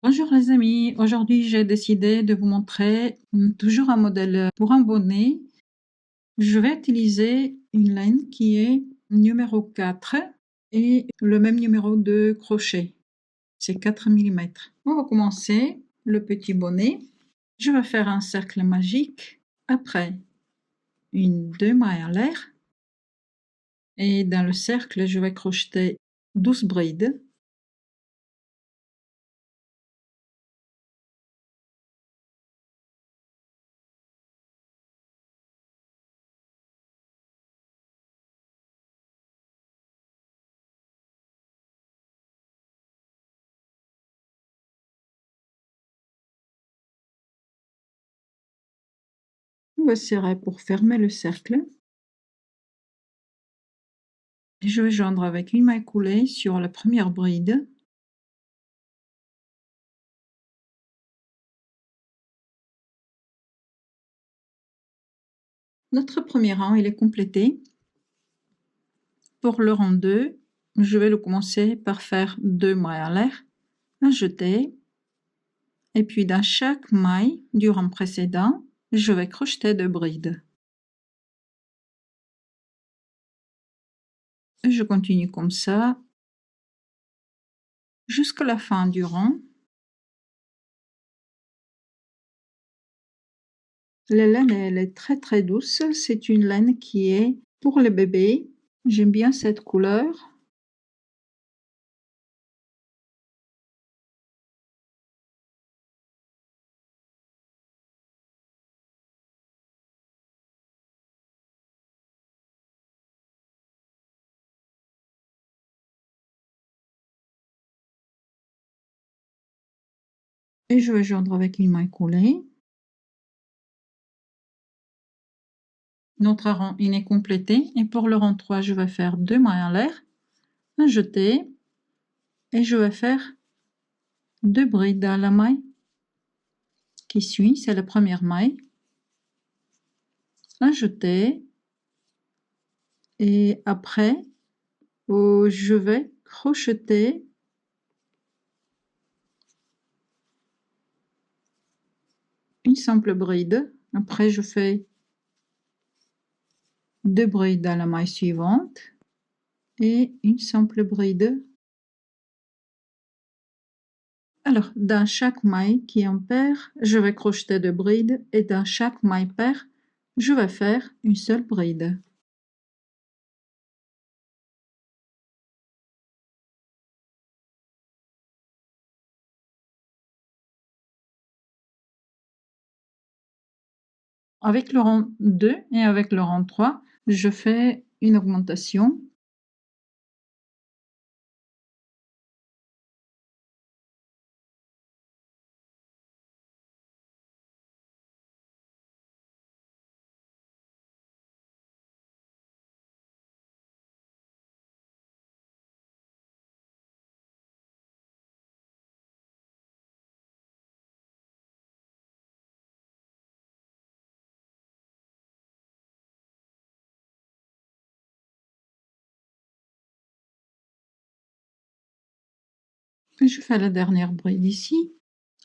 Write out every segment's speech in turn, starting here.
Bonjour les amis, aujourd'hui j'ai décidé de vous montrer toujours un modèle pour un bonnet. Je vais utiliser une laine qui est numéro 4 et le même numéro de crochet, c'est 4 mm. On va commencer le petit bonnet. Je vais faire un cercle magique, après deux mailles à l'air et dans le cercle je vais crocheter 12 brides. On va serrer pour fermer le cercle. Je vais joindre avec une maille coulée sur la première bride. Notre premier rang il est complété. Pour le rang 2, je vais le commencer par faire 2 mailles à l'air, un jeté, et puis dans chaque maille du rang précédent, je vais crocheter 2 brides. Et je continue comme ça jusqu'à la fin du rang. La laine elle est très douce, c'est une laine qui est pour les bébés. J'aime bien cette couleur. Et je vais joindre avec une maille coulée. Notre rang il est complété et pour le rang 3, je vais faire 2 mailles à l'air, un jeté, et je vais faire 2 brides à la maille qui suit, c'est la première maille, un jeté, et après je vais crocheter une simple bride. Après je fais 2 brides à la maille suivante et une simple bride. Alors dans chaque maille qui est en paire, je vais crocheter 2 brides, et dans chaque maille paire, je vais faire une seule bride. Avec le rang 2 et avec le rang 3, je fais une augmentation. Je fais la dernière bride ici.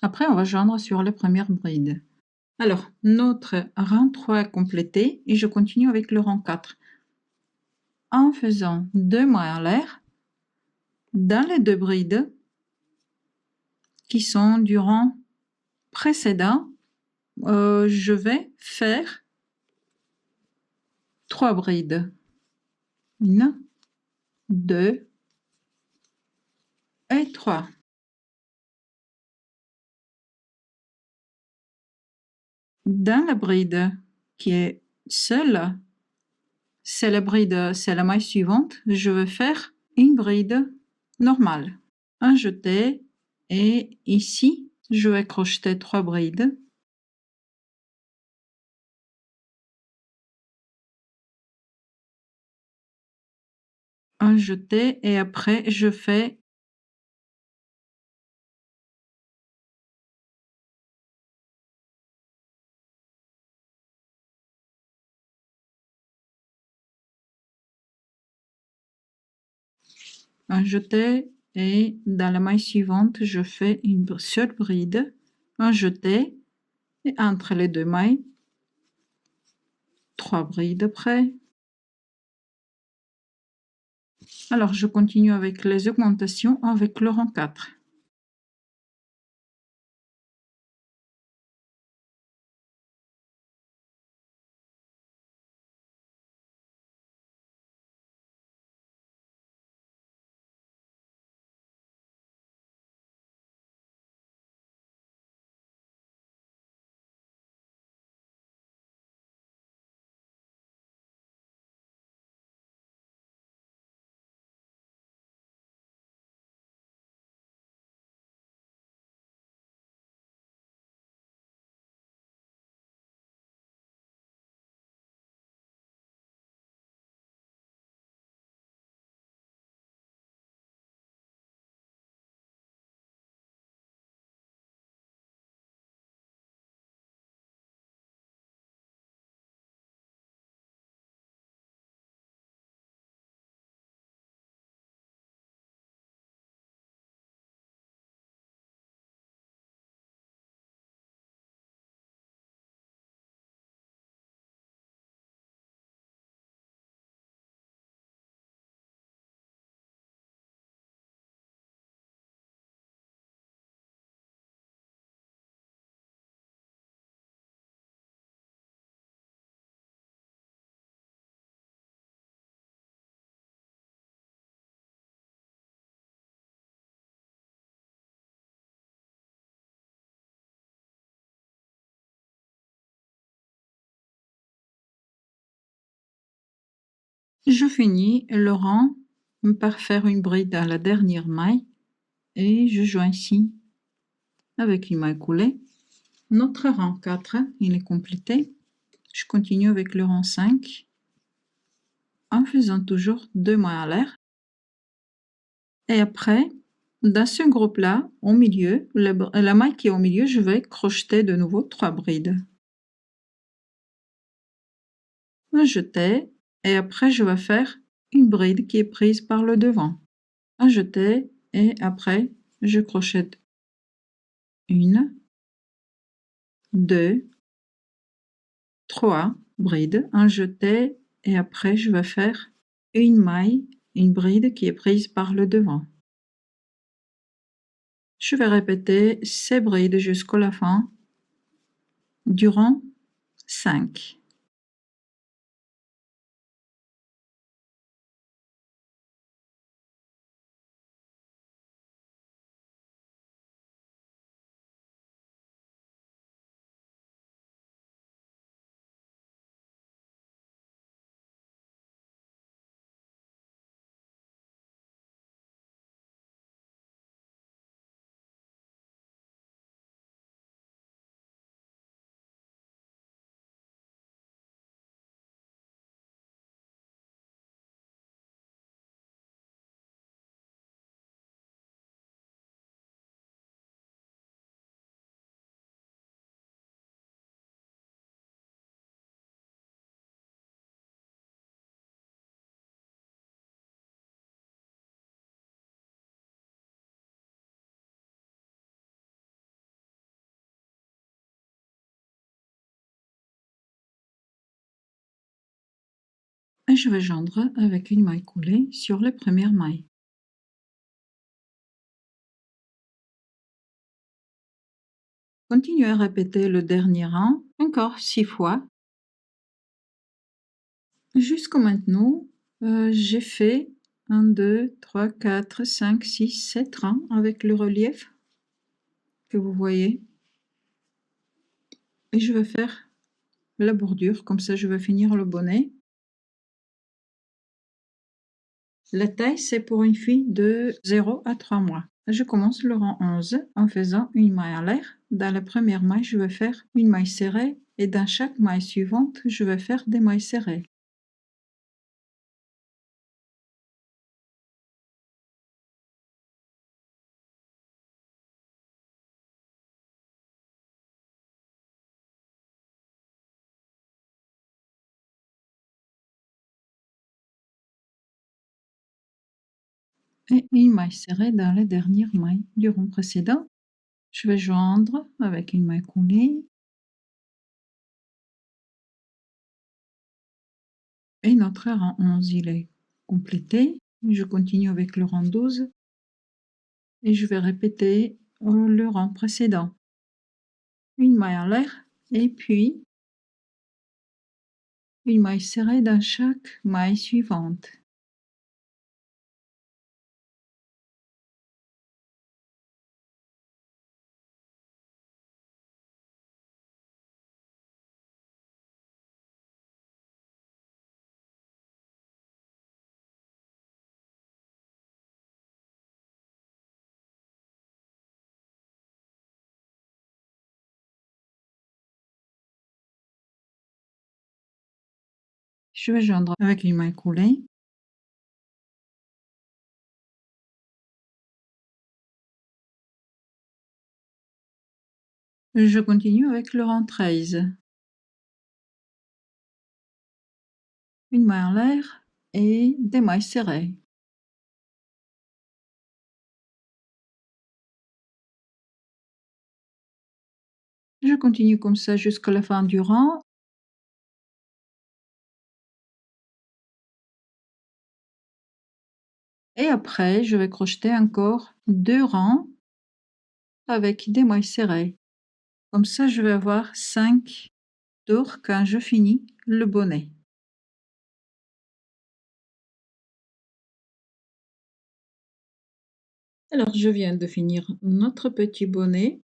Après, on va joindre sur la première bride. Alors, notre rang 3 est complété et je continue avec le rang 4. En faisant 2 mailles à l'air, dans les 2 brides qui sont du rang précédent, je vais faire 3 brides. 1, 2 et 3. Dans la bride qui est seule, c'est la maille suivante, je vais faire une bride normale, un jeté, et ici je vais crocheter 3 brides, un jeté, et après je fais un jeté et dans la maille suivante, je fais une seule bride, un jeté et entre les deux mailles, 3 brides après. Alors, je continue avec les augmentations avec le rang 4. Je finis le rang par faire une bride à la dernière maille et je joins ici avec une maille coulée. Notre rang 4, il est complété. Je continue avec le rang 5 en faisant toujours 2 mailles à l'air. Et après, dans ce groupe-là, au milieu, la maille qui est au milieu, je vais crocheter de nouveau 3 brides. Un jeté et après je vais faire une bride qui est prise par le devant. Un jeté et après je crochète 1, 2, 3 brides, un jeté et après je vais faire une maille, une bride qui est prise par le devant. Je vais répéter ces brides jusqu'à la fin du rang 5. Et je vais joindre avec une maille coulée sur les premières mailles. Continuez à répéter le dernier rang encore 6 fois. Jusqu'à maintenant, j'ai fait 1, 2, 3, 4, 5, 6, 7 rangs avec le relief que vous voyez. Et je vais faire la bordure, comme ça je vais finir le bonnet. La taille, c'est pour une fille de 0 à 3 mois. Je commence le rang 11 en faisant une maille à l'air. Dans la première maille, je vais faire une maille serrée et dans chaque maille suivante, je vais faire des mailles serrées. et une maille serrée dans la dernière maille du rang précédent. Je vais joindre avec une maille coulée et notre rang 11 il est complété. Je continue avec le rang 12 et je vais répéter le rang précédent. Une maille en l'air et puis une maille serrée dans chaque maille suivante. Je vais joindre avec une maille coulée. Je continue avec le rang 13. Une maille en l'air et des mailles serrées. Je continue comme ça jusqu'à la fin du rang. Et après, je vais crocheter encore 2 rangs avec des mailles serrées. Comme ça, je vais avoir 5 tours quand je finis le bonnet. Alors, je viens de finir notre petit bonnet.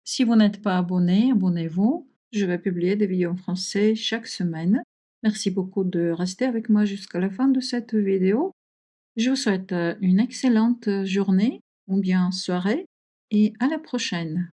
Si vous n'êtes pas abonné, abonnez-vous. Je vais publier des vidéos en français chaque semaine. Merci beaucoup de rester avec moi jusqu'à la fin de cette vidéo. Je vous souhaite une excellente journée ou bien soirée et à la prochaine.